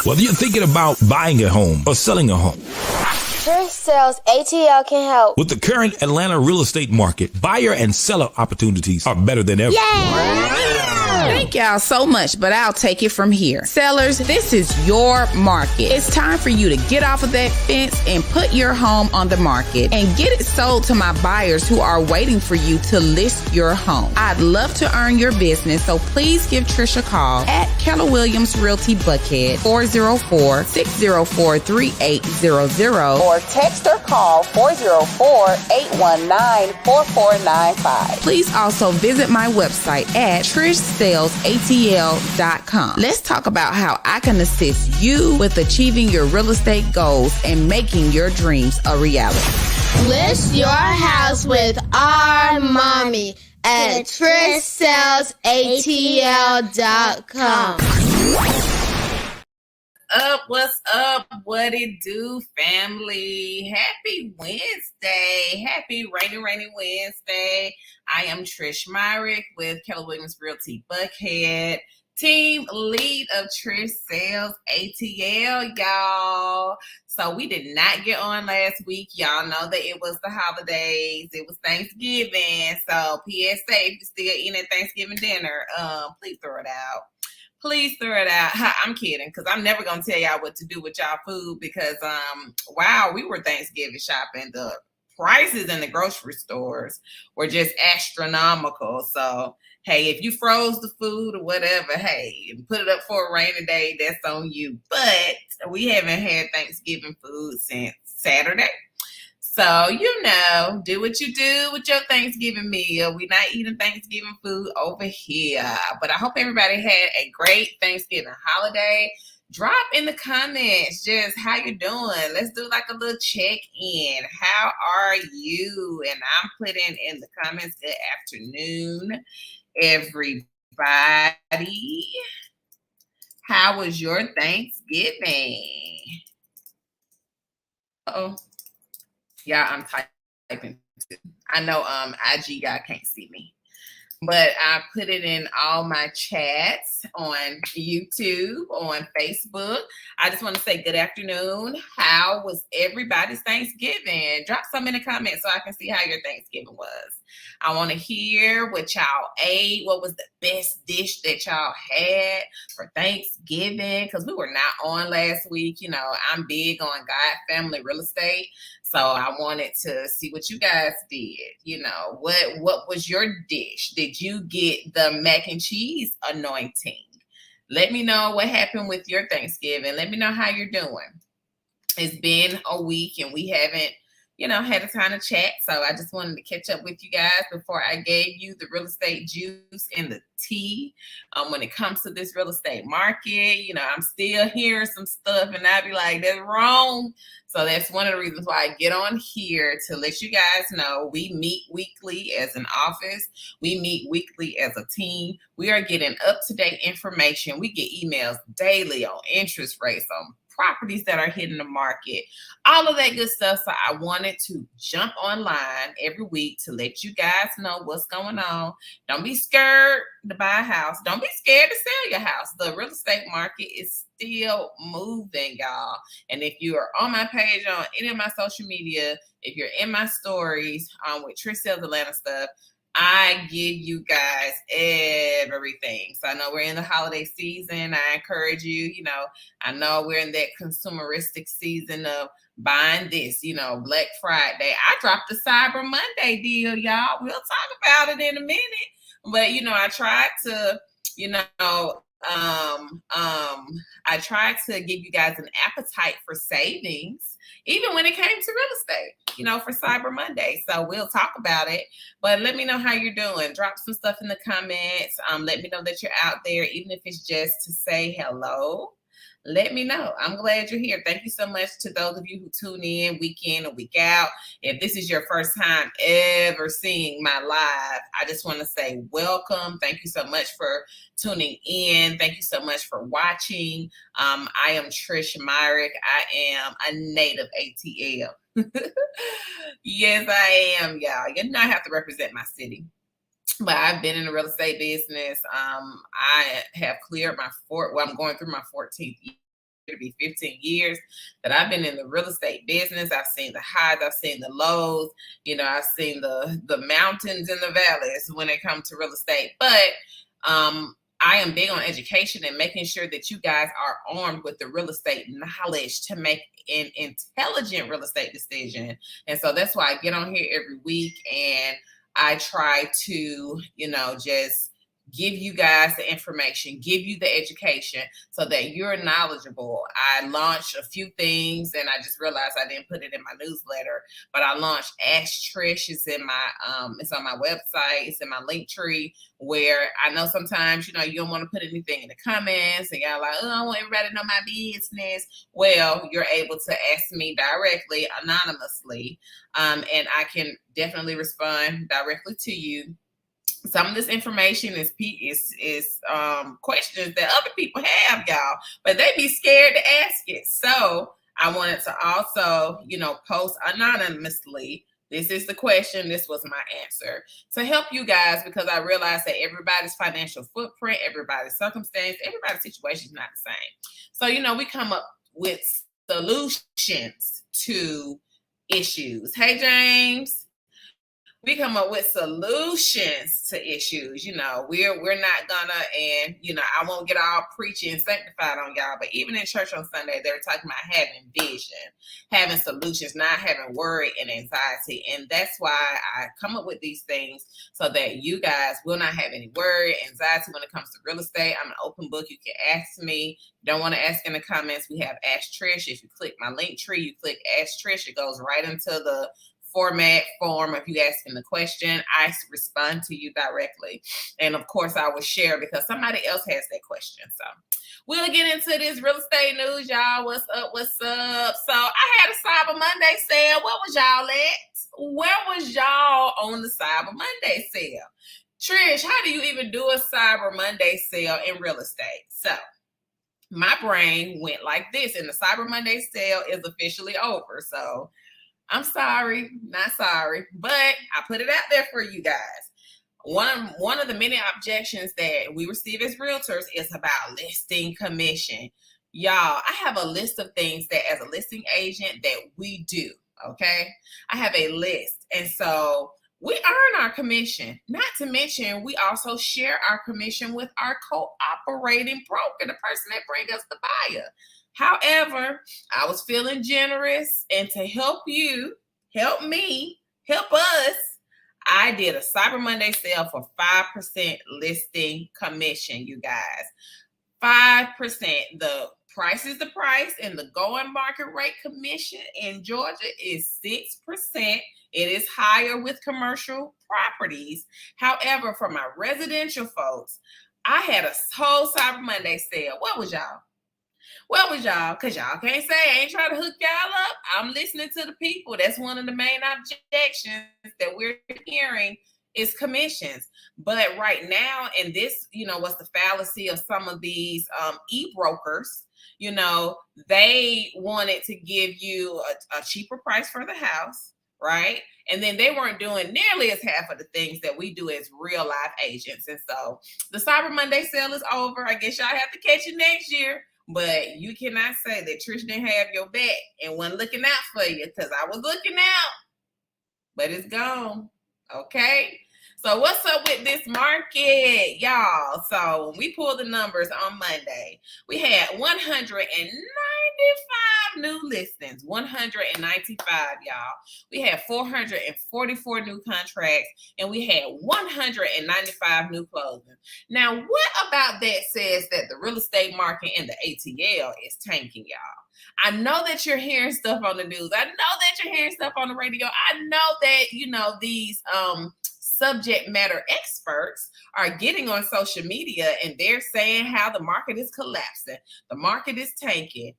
Whether you're thinking about buying a home or selling a home, Trish Sells ATL can help. with the current Atlanta real estate market, buyer and seller opportunities are better than ever. Thank y'all so much, but I'll take it from here. Sellers, this is your market. It's time for you to get off of that fence and put your home on the market and get it sold to my buyers who are waiting for you to list your home. I'd love to earn your business, so please give Trish a call at Keller Williams Realty Buckhead, 404-604-3800, or text or call 404-819-4495. Please also visit my website at TrishSellsATL.com. Let's talk about how I can assist you with achieving your real estate goals and making your dreams a reality. List your house with our mommy at TrishSellsATL.com. What's up? What it do, family? Happy Wednesday. Happy rainy Wednesday. I am Trish Myrick with Keller Williams Realty Buckhead, team lead of Trish Sells ATL, y'all. So we did not get on last week. Y'all know that it was the holidays. It was Thanksgiving. So PSA, if you're still eating Thanksgiving dinner, please throw it out. Please throw it out. I'm kidding, because I'm never going to tell y'all what to do with y'all food because, wow, we were Thanksgiving shopping. The prices in the grocery stores were just astronomical. So, hey, if you froze the food or whatever, hey, put it up for a rainy day, that's on you. But we haven't had Thanksgiving food since Saturday. So, do what you do with your Thanksgiving meal. We're not eating Thanksgiving food over here. But I hope everybody had a great Thanksgiving holiday. Drop in the comments just how you're doing. Let's do like a little check-in. How are you? And I'm putting in the comments, good afternoon, everybody. How was your Thanksgiving? Uh-oh. Yeah, I'm typing too. I know IG guy can't see me. But I put it in all my chats on YouTube, on Facebook. I just want to say good afternoon. How was everybody's Thanksgiving? Drop some in the comments so I can see how your Thanksgiving was. I want to hear what y'all ate. What was the best dish that y'all had for Thanksgiving? Because we were not on last week. I'm big on God, family, real estate. So I wanted to see what you guys did. What was your dish? Did you get the mac and cheese anointing? Let me know what happened with your Thanksgiving. Let me know how you're doing. It's been a week and we haven't, had a time to chat. So I just wanted to catch up with you guys before I gave you the real estate juice and the tea. When it comes to this real estate market, I'm still hearing some stuff and I'd be like, that's wrong. So that's one of the reasons why I get on here to let you guys know we meet weekly as an office. We meet weekly as a team. We are getting up-to-date information. We get emails daily on interest rates, on properties that are hitting the market, all of that good stuff. So I wanted to jump online every week to let you guys know what's going on. Don't be scared to buy a house. Don't be scared to sell your house. The real estate market is still moving, y'all. And if you are on my page, on any of my social media, if you're in my stories with Trish Sells Atlanta stuff, I give you guys everything. So I know we're in the holiday season. I encourage you, I know we're in that consumeristic season of buying this, Black Friday. I dropped the Cyber Monday deal, y'all. We'll talk about it in a minute. But, I tried to, I tried to give you guys an appetite for savings, even when it came to real estate, for Cyber Monday. So we'll talk about it, but let me know how you're doing. Drop some stuff in the comments. Let me know that you're out there, even if it's just to say hello. Let me know. I'm glad you're here. Thank you so much to those of you who tune in week in and week out. If this is your first time ever seeing my live, I just want to say welcome. Thank you so much for tuning in. Thank you so much for watching. I am Trish Myrick. I am a native ATL. Yes, I am, y'all. I have to represent my city. But I've been in the real estate business. I have cleared I'm going through my 14th to be 15 years that I've been in the real estate business. I've seen the highs, I've seen the lows, I've seen the mountains and the valleys when it comes to real estate. But I am big on education and making sure that you guys are armed with the real estate knowledge to make an intelligent real estate decision. And so that's why I get on here every week and I try to, just give you guys the information, give you the education so that you're knowledgeable. I launched a few things and I just realized I didn't put it in my newsletter, but I launched Ask Trish. It's in my, it's on my website. It's in my link tree, where I know sometimes, you don't want to put anything in the comments and y'all like, oh, I want everybody to know my business. Well, you're able to ask me directly, anonymously, and I can definitely respond directly to you. Some of this information is questions that other people have, y'all, but they be scared to ask it. So I wanted to also, post anonymously. This is the question. This was my answer to help you guys, because I realized that everybody's financial footprint, everybody's circumstance, everybody's situation is not the same. So, we come up with solutions to issues. Hey, James. We come up with solutions to issues. We're not gonna, and I won't get all preachy and sanctified on y'all, but even in church on Sunday, they're talking about having vision, having solutions, not having worry and anxiety. And that's why I come up with these things so that you guys will not have any worry, anxiety when it comes to real estate. I'm an open book. You can ask me. Don't want to ask in the comments. We have Ask Trish. If you click my link tree, you click Ask Trish, it goes right into the form. If you asking the question, I respond to you directly. And of course I will share because somebody else has that question. So we'll get into this real estate news, y'all. What's up? So I had a Cyber Monday sale. What was y'all at? Where was y'all on the Cyber Monday sale? Trish, how do you even do a Cyber Monday sale in real estate? So my brain went like this, and the Cyber Monday sale is officially over. So I'm sorry, not sorry, but I put it out there for you guys. One of the many objections that we receive as realtors is about listing commission. Y'all, I have a list of things that as a listing agent that we do, okay? I have a list. And so we earn our commission. Not to mention, we also share our commission with our cooperating broker, the person that brings us the buyer. However, I was feeling generous, and to help you, help me, help us, I did a Cyber Monday sale for 5% listing commission, you guys. 5%. The price is the price, and the going market rate commission in Georgia is 6%. It is higher with commercial properties. However, for my residential folks, I had a whole Cyber Monday sale. What was y'all? What was y'all? Because y'all can't say I ain't trying to hook y'all up. I'm listening to the people. That's one of the main objections that we're hearing is commissions. But right now, and this, what's the fallacy of some of these e-brokers, they wanted to give you a cheaper price for the house, right? And then they weren't doing nearly as half of the things that we do as real life agents. And so the Cyber Monday sale is over. I guess y'all have to catch it next year. But you cannot say that Trish didn't have your back and wasn't looking out for you, because I was looking out, but it's gone. Okay. So what's up with this market, y'all? So when we pulled the numbers on Monday, we had 195 new listings, 195, y'all. We had 444 new contracts, and we had 195 new closings. Now, what about that says that the real estate market in the ATL is tanking, y'all? I know that you're hearing stuff on the news. I know that you're hearing stuff on the radio. I know that, these subject matter experts are getting on social media and they're saying how the market is collapsing. The market is tanking.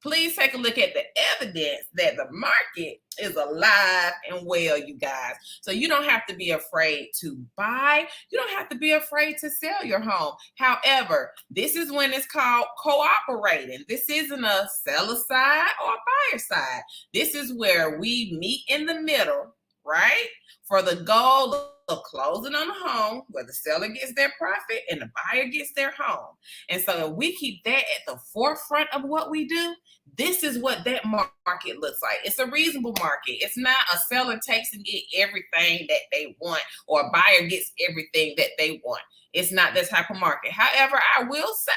Please take a look at the evidence that the market is alive and well, you guys. So you don't have to be afraid to buy. You don't have to be afraid to sell your home. However, this is when it's called cooperating. This isn't a seller side or a buyer side. This is where we meet in the middle, right? For the goal closing on a home where the seller gets their profit and the buyer gets their home. And so if we keep that at the forefront of what we do, this is what that market looks like. It's a reasonable market. It's not a seller takes and get everything that they want, or a buyer gets everything that they want. It's not that type of market. However, I will say,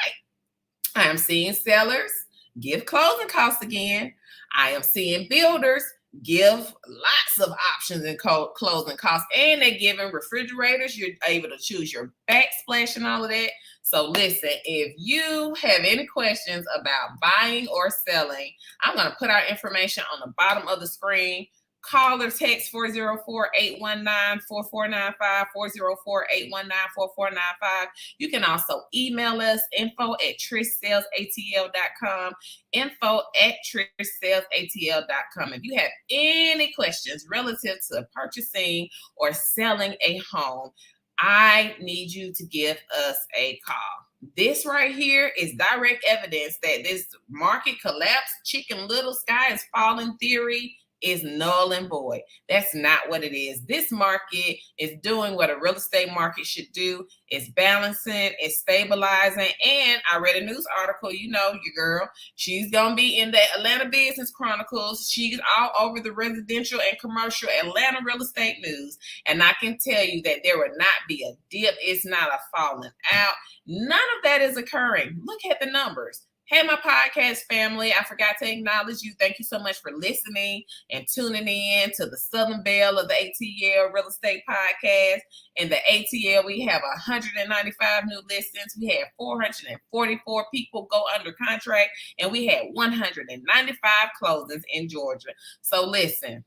I am seeing sellers give closing costs again. I am seeing builders give lots of options in closing costs, and they're giving refrigerators. You're able to choose your backsplash and all of that. So listen, if you have any questions about buying or selling, I'm going to put our information on the bottom of the screen. Call or text 404-819-4495, 404-819-4495. You can also email us, info@TrishSellsATL.com, info@TrishSellsATL.com. If you have any questions relative to purchasing or selling a home, I need you to give us a call. This right here is direct evidence that this market collapse, Chicken Little, sky is falling theory is null and void. That's not what it is. This market is doing what a real estate market should do. It's balancing, it's stabilizing. And I read a news article, you know, your girl, she's going to be in the Atlanta Business Chronicles. She's all over the residential and commercial Atlanta real estate news. And I can tell you that there will not be a dip. It's not a falling out. None of that is occurring. Look at the numbers. Hey, my podcast family, I forgot to acknowledge you. Thank you so much for listening and tuning in to the Southern Belle of the ATL Real Estate Podcast. In the ATL, we have 195 new listings. We had 444 people go under contract, and we had 195 closings in Georgia. So listen,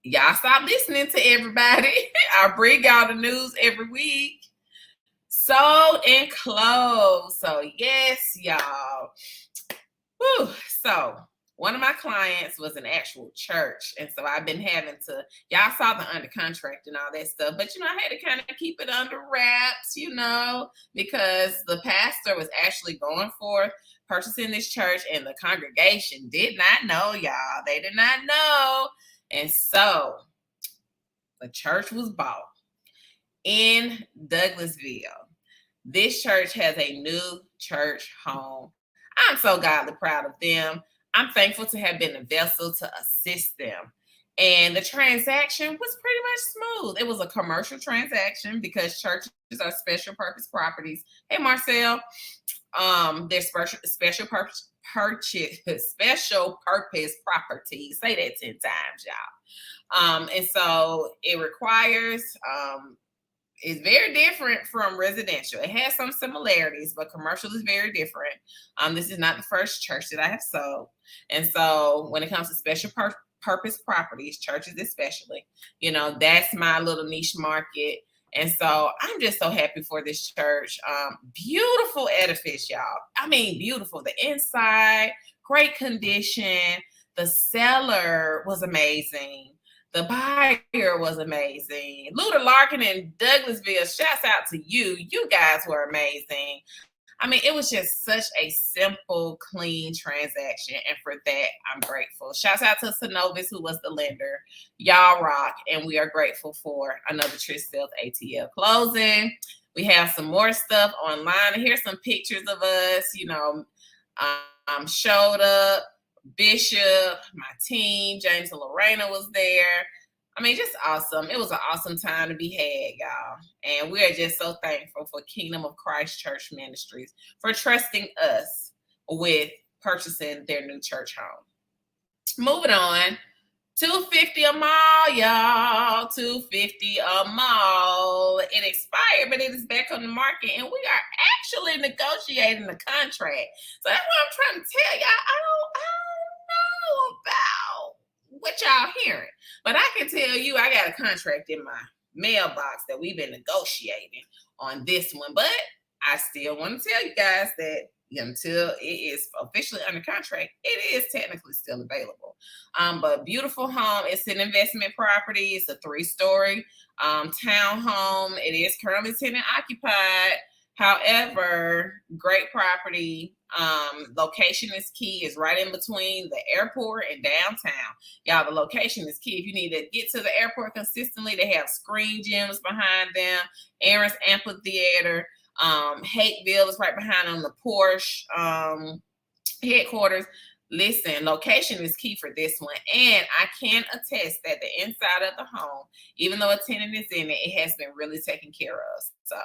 y'all stop listening to everybody. I bring y'all the news every week. Sold and closed. So yes, y'all. Whew. So one of my clients was an actual church. And so I've been having to, y'all saw the under contract and all that stuff, but you know, I had to kind of keep it under wraps, you know, because the pastor was actually going forth purchasing this church, and the congregation did not know, y'all. They did not know. And so the church was bought in Douglasville. This church has a new church home. I'm so godly proud of them. I'm thankful to have been a vessel to assist them. And the transaction was pretty much smooth. It was a commercial transaction because churches are special purpose properties. Hey, Marcel, they're special purpose properties. Say that 10 times, y'all. And so it requires, it's very different from residential. It has some similarities, but commercial is very different. This is not the first church that I have sold. And so when it comes to special purpose properties, churches especially, you know, that's my little niche market. And so I'm just so happy for this church. Beautiful edifice, y'all. I mean, beautiful. The inside, great condition. The seller was amazing. The buyer was amazing. Luda Larkin in Douglasville, shouts out to you. You guys were amazing. I mean, it was just such a simple, clean transaction. And for that, I'm grateful. Shouts out to Synovus, who was the lender. Y'all rock. And we are grateful for another Trish Sells ATL closing. We have some more stuff online. And here's some pictures of us, you know, showed up. Bishop, my team, James and Lorena was there. I mean, just awesome. It was an awesome time to be had, y'all. And we are just so thankful for Kingdom of Christ Church Ministries for trusting us with purchasing their new church home. Moving on, $250 a mall, y'all. $250 a mall. It expired, but it is back on the market, and we are actually negotiating the contract. So that's what I'm trying to tell y'all. I don't know about what y'all hearing, but I can tell you I got a contract in my mailbox that we've been negotiating on this one. But I still want to tell you guys that until it is officially under contract, it is technically still available. But beautiful home. It's an investment property. It's a 3-story townhome. It is currently tenant occupied. However, great property. Location is key. It's right in between the airport and downtown. Y'all, the location is key. If you need to get to the airport consistently, they have screen gyms behind them, Aaron's Amphitheater, Hateville is right behind them, the Porsche headquarters. Listen, location is key for this one. And I can attest that the inside of the home, even though a tenant is in it, it has been really taken care of. So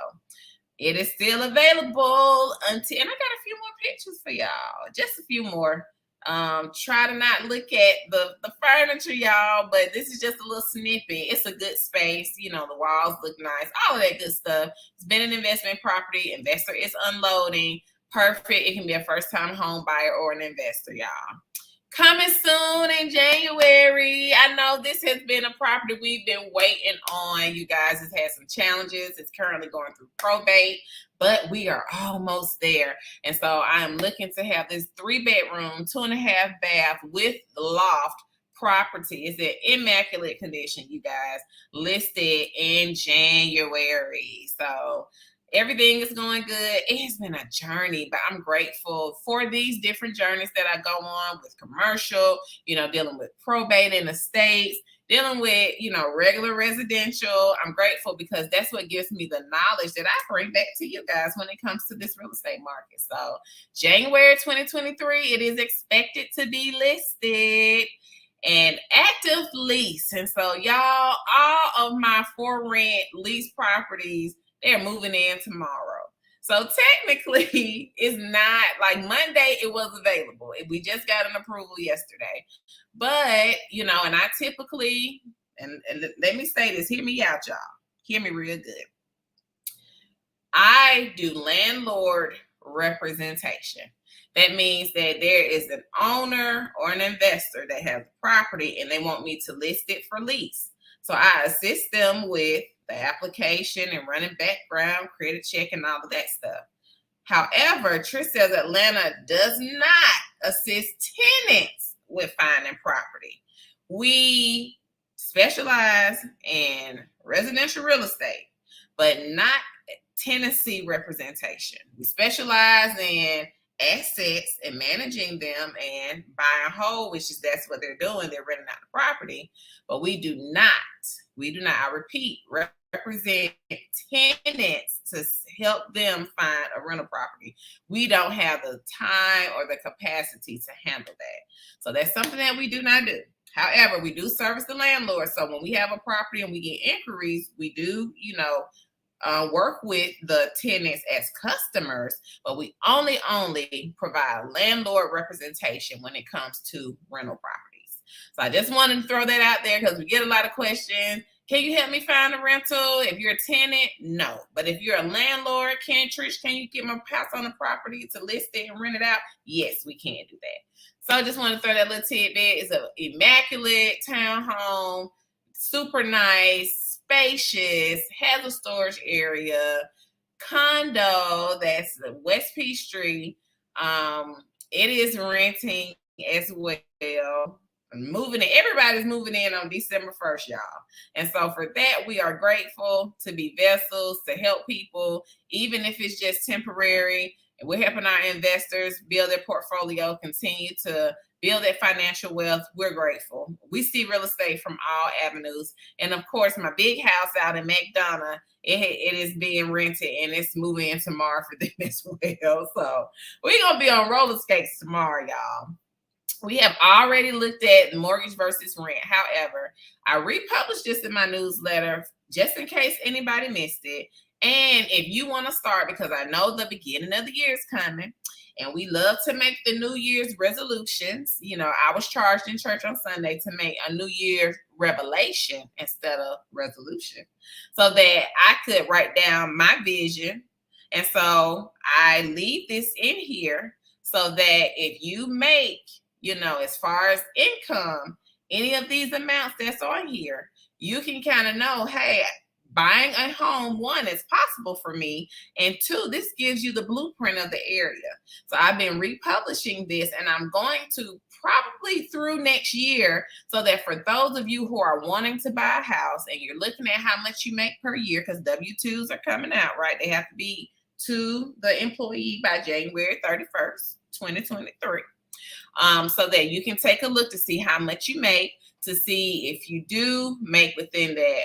it is still available until, and I got a few more pictures for y'all, just a few more. Try to not look at the furniture, y'all, but this is just a little snippet. It's a good space. You know, the walls look nice, all of that good stuff. It's been an investment property. Investor is unloading. Perfect. It can be a first-time home buyer or an investor, y'all. Coming soon in January. I know this has been a property we've been waiting on. You guys, it's had some challenges. It's currently going through probate, but we are almost there. And so I am looking to have this 3-bedroom, 2.5 bath with loft property. It's in immaculate condition, you guys, listed in January. So everything is going good. It has been a journey, but I'm grateful for these different journeys that I go on with commercial, you know, dealing with probate in the States, dealing with, you know, regular residential. I'm grateful because that's what gives me the knowledge that I bring back to you guys when it comes to this real estate market. So January 2023, it is expected to be listed and active lease. And so y'all, all of my for rent lease properties, they're moving in tomorrow. So technically, it's not like Monday, it was available. We just got an approval yesterday. But, you know, and I typically, and let me say this, hear me out, y'all. Hear me real good. I do landlord representation. That means that there is an owner or an investor that has the property and they want me to list it for lease. So I assist them with the application and running background, credit check, and all of that stuff. However, Trish Sells Atlanta does not assist tenants with finding property. We specialize in residential real estate, but not tenancy representation. We specialize in assets and managing them and buying whole, which is that's what they're doing. They're renting out the property, but we do not, I repeat, represent tenants to help them find a rental property. We don't have the time or the capacity to handle that. So that's something that we do not do. However, we do service the landlord. So when we have a property and we get inquiries, we do, you know, work with the tenants as customers, but we only provide landlord representation when it comes to rental properties. So I just wanted to throw that out there because we get a lot of questions. Can you help me find a rental? If you're a tenant, no. But if you're a landlord, Trish, can you get my house on the property to list it and rent it out? Yes, we can do that. So I just want to throw that little tidbit. It's an immaculate townhome, super nice, spacious, has a storage area, condo that's the West Peachtree. It is renting as well. Moving in, everybody's moving in on December 1st, y'all. And so for that, we are grateful to be vessels to help people, even if it's just temporary. And we're helping our investors build their portfolio, continue to build that financial wealth. We're grateful. We see real estate from all avenues. And of course, my big house out in McDonough, it is being rented and it's moving in tomorrow for them as well. So we're going to be on roller skates tomorrow, y'all. We have already looked at mortgage versus rent. However, I republished this in my newsletter just in case anybody missed it. And if you want to start, because I know the beginning of the year is coming, and we love to make the New Year's resolutions. You know, I was charged in church on Sunday to make a New Year's revelation instead of resolution, so that I could write down my vision. And so I leave this in here so that if you make, you know, as far as income, any of these amounts that's on here, you can kind of know, hey, buying a home, one, is possible for me. And two, this gives you the blueprint of the area. So I've been republishing this and I'm going to probably through next year, so that for those of you who are wanting to buy a house and you're looking at how much you make per year, because W-2s are coming out, right? They have to be to the employee by January 31st, 2023. So that you can take a look to see how much you make, to see if you do make within that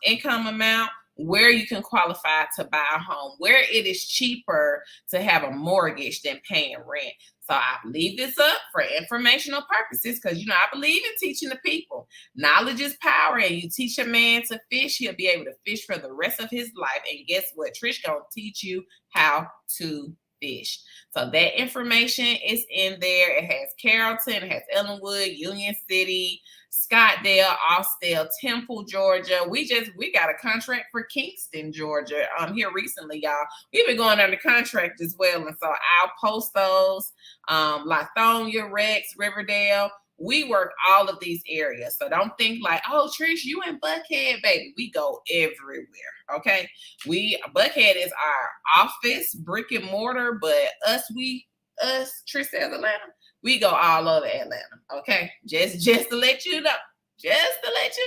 income amount, where you can qualify to buy a home, where it is cheaper to have a mortgage than paying rent. So I leave this up for informational purposes because, I believe in teaching the people. Knowledge is power, and you teach a man to fish, he'll be able to fish for the rest of his life. And guess what? Trish gonna teach you how to fish. So that information is in there. It has Carrollton, it has Ellenwood, Union City, Scottsdale, Austell, Temple, Georgia. We got a contract for Kingston, Georgia, here recently, y'all. We've been going under contract as well, and so I'll post those. Lithonia, Rex, Riverdale. We work all of these areas. So don't think like, oh, Trish, you in Buckhead, baby. We go everywhere, okay? Buckhead is our office, brick and mortar, but us, Trish Sells Atlanta, we go all over Atlanta, okay? Just to let you know. Just in case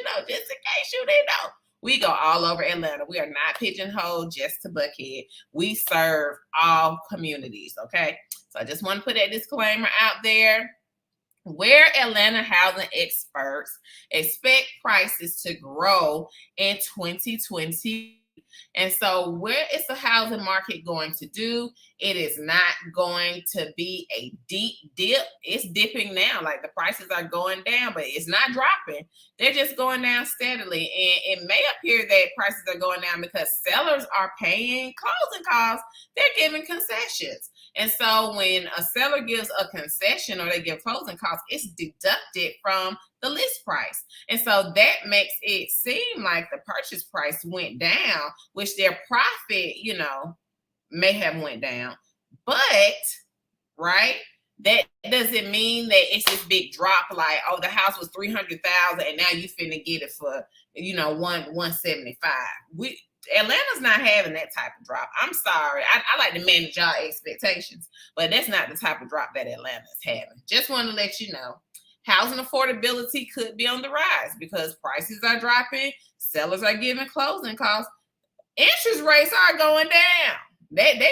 you didn't know. We go all over Atlanta. We are not pigeonholed just to Buckhead. We serve all communities, okay? So I just want to put that disclaimer out there. Where Atlanta housing experts expect prices to grow in 2020. And so where is the housing market going to do? It is not going to be a deep dip. It's dipping now. Like the prices are going down, but it's not dropping. They're just going down steadily. And it may appear that prices are going down because sellers are paying closing costs. They're giving concessions. And so when a seller gives a concession or they give closing costs, it's deducted from the list price. And so that makes it seem like the purchase price went down, which their profit, may have went down. But, right, that doesn't mean that it's this big drop like, oh, the house was $300,000 and now you finna get it for, $175,000. Atlanta's not having that type of drop. I'm sorry. I like to manage y'all expectations, but that's not the type of drop that Atlanta is having. Just want to let you know. Housing affordability could be on the rise because prices are dropping. Sellers are giving closing costs. Interest rates are going down. They're going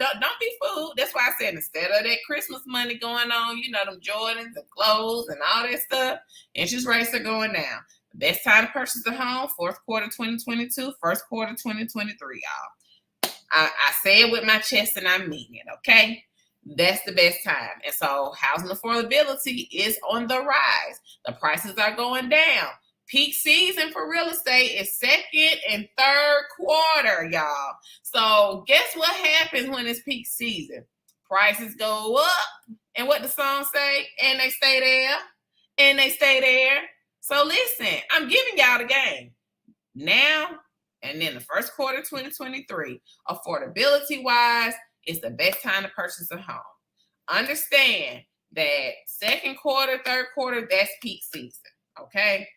down. Don't be fooled. That's why I said instead of that Christmas money going on, them Jordans and clothes and all that stuff, interest rates are going down. Best time to purchase a home, fourth quarter 2022, first quarter 2023, y'all. I say it with my chest and I mean it, okay? That's the best time. And so housing affordability is on the rise. The prices are going down. Peak season for real estate is second and third quarter, y'all. So guess what happens when it's peak season? Prices go up. And what the song say? And they stay there. And they stay there. So listen, I'm giving y'all the game now and then the first quarter 2023. Affordability wise, it's the best time to purchase a home. Understand that second quarter, third quarter, that's peak season. Okay.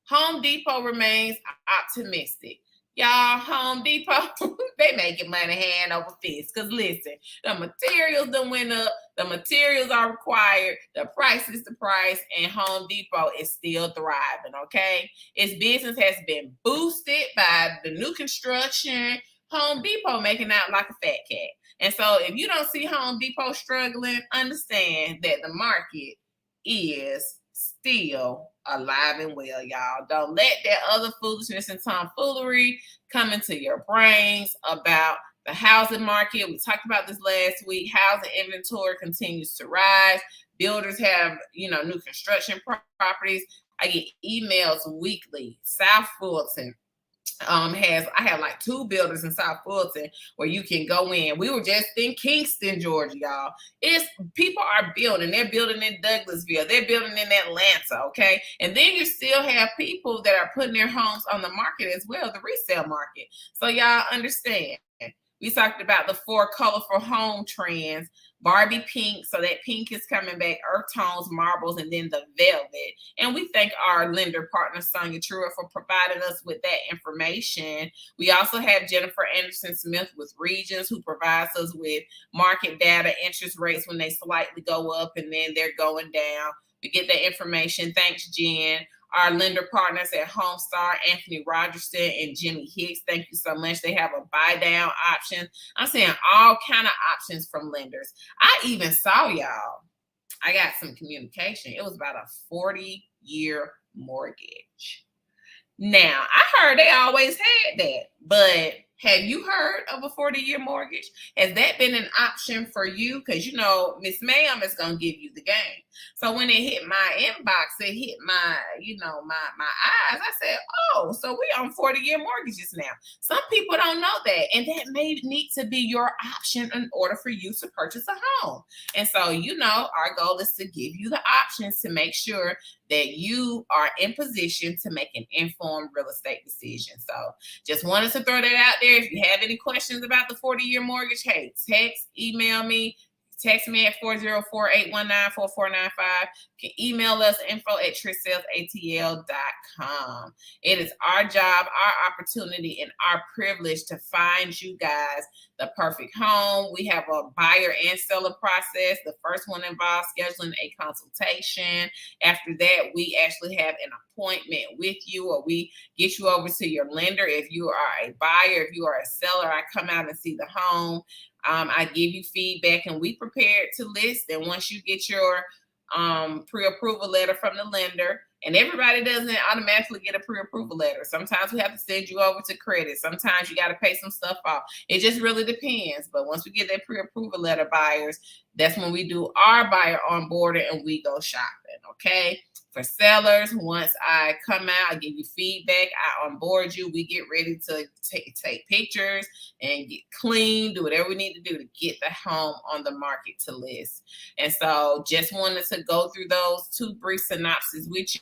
Home Depot remains optimistic. Y'all, Home Depot, they making money hand over fist. Because listen, the materials done went up. The materials are required. The price is the price. And Home Depot is still thriving, okay? Its business has been boosted by the new construction. Home Depot making out like a fat cat. And so if you don't see Home Depot struggling, understand that the market is still alive and well, y'all. Don't let that other foolishness and tomfoolery come into your brains about the housing market. We talked about this last week. Housing inventory continues to rise. Builders have, new construction properties. I get emails weekly. South Fulton I have like 2 builders in South Fulton where you can go in. We were just in Kingston, Georgia, y'all. People are building. They're building in Douglasville. They're building in Atlanta, okay? And then you still have people that are putting their homes on the market as well, the resale market. So y'all understand. We talked about the 4 colorful home trends. Barbie pink, so that pink is coming back, earth tones, marbles, and then the velvet. And we thank our lender partner, Sonia Trua, for providing us with that information. We also have Jennifer Anderson Smith with Regions, who provides us with market data, interest rates when they slightly go up and then they're going down. We get that information. Thanks, Jen. our lender partners at Homestar, Anthony Rogerson and Jimmy Hicks. Thank you so much. They have a buy down option. I'm saying all kind of options from lenders. I even saw, y'all, I got some communication. It was about a 40-year mortgage. Now, I heard they always had that, but have you heard of a 40-year mortgage? Has that been an option for you? Because, you know, Miss Ma'am is going to give you the game. So when it hit my inbox, it hit my, you know, my eyes. I said, oh, so we on 40-year mortgages now. Some people don't know that. And that may need to be your option in order for you to purchase a home. And so, you know, our goal is to give you the options to make sure that you are in position to make an informed real estate decision. So just wanted to throw that out there. If you have any questions about the 40-year mortgage, hey, text, email me. Text me at 404-819-4495. You can email us info@TrishSellsATL.com. It is our job, our opportunity, and our privilege to find you guys the perfect home. We have a buyer and seller process. The first one involves scheduling a consultation. After that, we actually have an appointment with you, or we get you over to your lender. If you are a buyer, if you are a seller, I come out and see the home. I give you feedback, and we prepare to list. And once you get your pre-approval letter from the lender, and everybody doesn't automatically get a pre-approval letter. Sometimes we have to send you over to credit. Sometimes you got to pay some stuff off. It just really depends. But once we get that pre-approval letter, buyers, that's when we do our buyer onboarding and we go shopping, okay? For sellers, once I come out, I give you feedback, I onboard you, we get ready to take pictures and get clean, do whatever we need to do to get the home on the market to list. And so just wanted to go through those two brief synopses with you.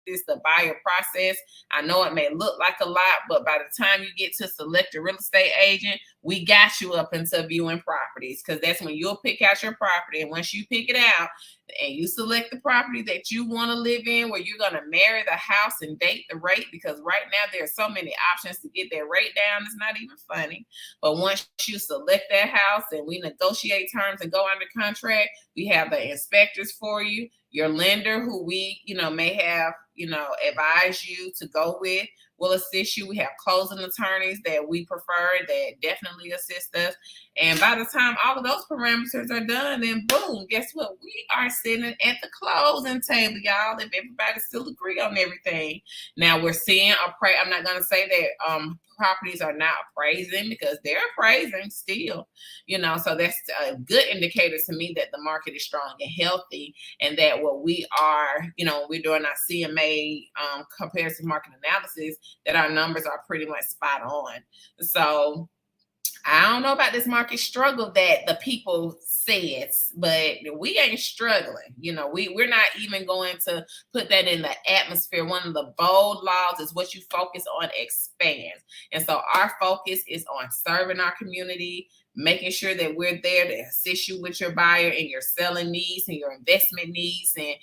Is the buyer process. I know it may look like a lot, but by the time you get to select a real estate agent, we got you up into viewing properties, because that's when you'll pick out your property. And once you pick it out and you select the property that you want to live in, where you're going to marry the house and date the rate, because right now there are so many options to get that rate down. It's not even funny. But once you select that house and we negotiate terms and go under contract, we have the inspectors for you. Your lender, who we, may have, advise you to go with, will assist you. We have closing attorneys that we prefer that definitely assist us. And by the time all of those parameters are done, then boom, guess what? We are sitting at the closing table, y'all, if everybody still agree on everything. Now we're seeing I'm not going to say that properties are not appraising, because they're appraising still, so that's a good indicator to me that the market is strong and healthy, and that what we are, we're doing our CMA comparative market analysis, that our numbers are pretty much spot on. So I don't know about this market struggle that the people says, but we ain't struggling. We're not even going to put that in the atmosphere. One of the bold laws is what you focus on expands. And so our focus is on serving our community, making sure that we're there to assist you with your buyer and your selling needs and your investment needs. And,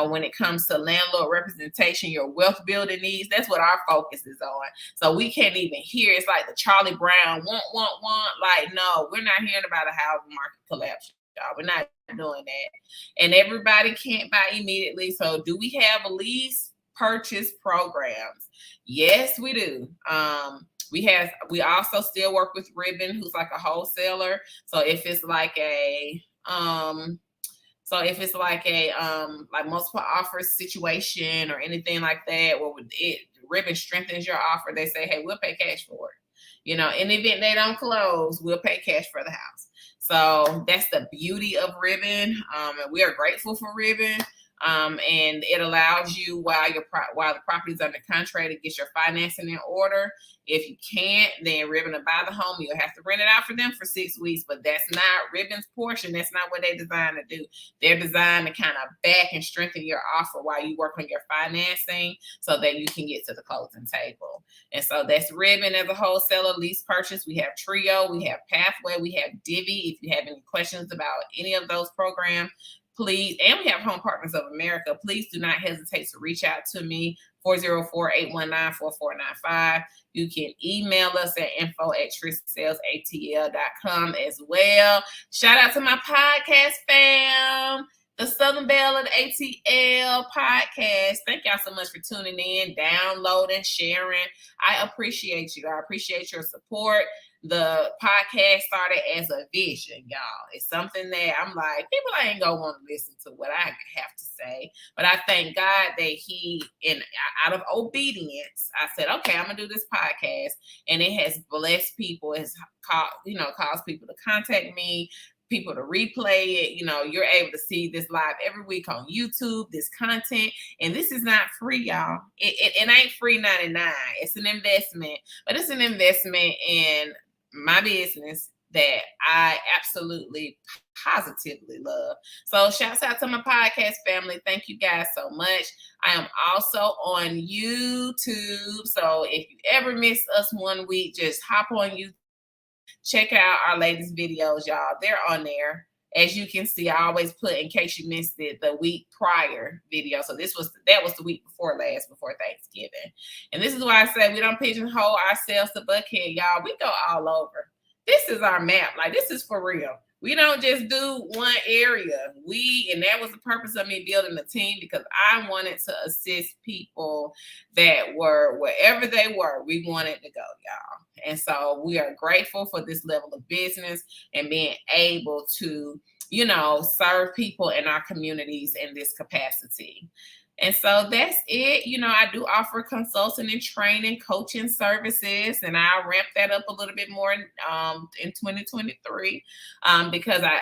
when it comes to landlord representation, your wealth building needs, that's what our focus is on. So we can't even hear. It's like the Charlie Brown want. Like, no, we're not hearing about a housing market collapse, y'all. We're not doing that. And everybody can't buy immediately. So do we have lease purchase programs? Yes, we do. We also still work with Ribbon, who's like a wholesaler. So if it's like a like multiple offers situation or anything like that, where Ribbon strengthens your offer, they say, hey, we'll pay cash for it. In the event they don't close, we'll pay cash for the house. So that's the beauty of Ribbon. And we are grateful for Ribbon. And it allows you, while the property is under contract, to get your financing in order. If you can't, then Ribbon will buy the home. You'll have to rent it out for them for 6 weeks, but that's not Ribbon's portion. That's not what they're designed to do. They're designed to kind of back and strengthen your offer while you work on your financing, so that you can get to the closing table. And so that's Ribbon as a wholesaler. Lease purchase, we have Trio, we have Pathway, we have Divvy. If you have any questions about any of those programs, please, and we have Home Partners of America, please do not hesitate to reach out to me, 404-819-4495. You can email us at info@TrishSellsATL.com as well. Shout out to my podcast fam. the Southern Belle of the ATL podcast. Thank y'all so much for tuning in, downloading, sharing. I appreciate you. I appreciate your support. The podcast started as a vision, y'all. It's something that I'm like, people ain't gonna want to listen to what I have to say. But I thank God that out of obedience, I said, okay, I'm gonna do this podcast. And it has blessed people. It's caused people to contact me, people to replay it. You're able to see this live every week on YouTube, this content. And this is not free, y'all. It ain't free 99. It's an investment, but it's an investment in my business that I absolutely positively love. So shouts out to my podcast family. Thank you guys so much. I am also on YouTube. So if you ever miss us one week, just hop on YouTube. Check out our latest videos, y'all. They're on there. As you can see, I always put, in case you missed it, the week prior video. So that was the week before Thanksgiving. And this is why I say we don't pigeonhole ourselves to Buckhead, y'all. We go all over. This is our map. Like, this is for real. We don't just do one area. And that was the purpose of me building the team, because I wanted to assist people that were wherever they were. We wanted to go, y'all. And so we are grateful for this level of business and being able to, serve people in our communities in this capacity. And so that's it. I do offer consulting and training, coaching services, and I'll ramp that up a little bit more in 2023 because I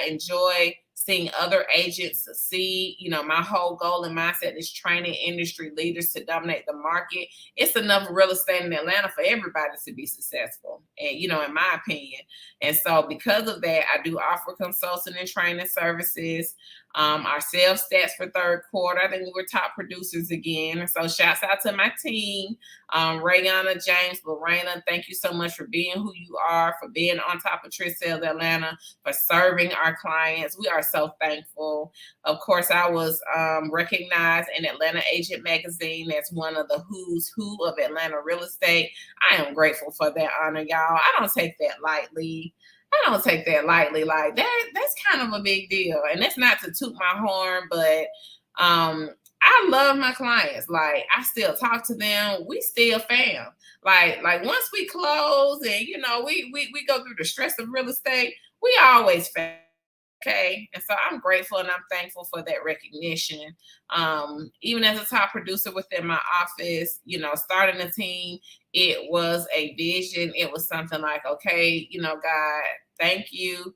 enjoy seeing other agents succeed. My whole goal and mindset is training industry leaders to dominate the market. It's enough real estate in Atlanta for everybody to be successful, and in my opinion. And so because of that, I do offer consulting and training services. Our sales stats for third quarter, I think we were top producers again. So shouts out to my team, Rayana, James, Lorena. Thank you so much for being who you are, for being on top of Trish Sells Atlanta, for serving our clients. We are so thankful. Of course, I was recognized in Atlanta Agent Magazine as one of the who's who of Atlanta real estate. I am grateful for that honor, y'all. I don't take that lightly. Like that's kind of a big deal. And that's not to toot my horn, but I love my clients. Like, I still talk to them. We still fam. Like once we close and we go through the stress of real estate, we always fam. Okay. And so I'm grateful and I'm thankful for that recognition. Even as a top producer within my office, starting a team, it was a vision. It was something like, okay, God, thank you.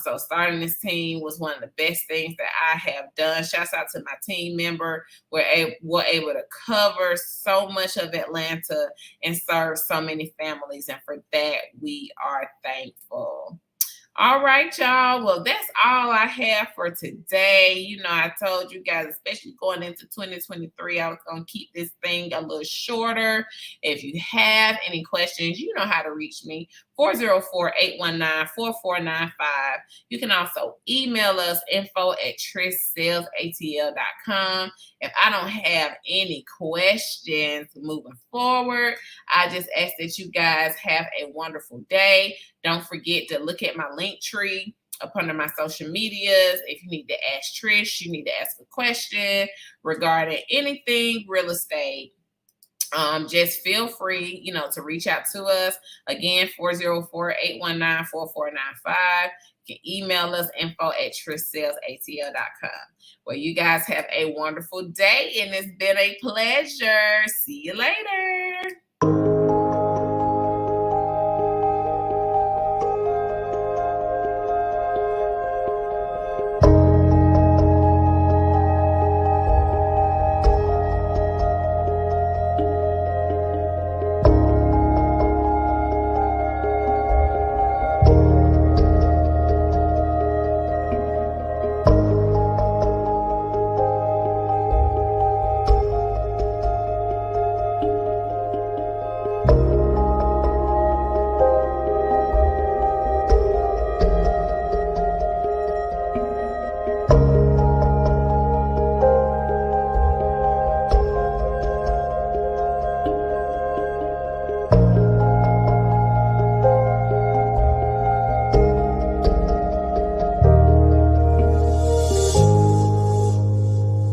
So starting this team was one of the best things that I have done. Shouts out to my team member. We're able to cover so much of Atlanta and serve so many families. And for that, we are thankful. All right, y'all. Well, that's all I have for today. I told you guys, especially going into 2023, I was going to keep this thing a little shorter. If you have any questions, you know how to reach me, 404-819-4495. You can also email us, info@trishsellsatl.com. If I don't have any questions moving forward, I just ask that you guys have a wonderful day. Don't forget to look at my link tree up under my social medias. If you need to ask Trish, you need to ask a question regarding anything real estate, just feel free, to reach out to us. Again, 404-819-4495. You can email us, info@trishsellsatl.com. Well, you guys have a wonderful day, and it's been a pleasure. See you later.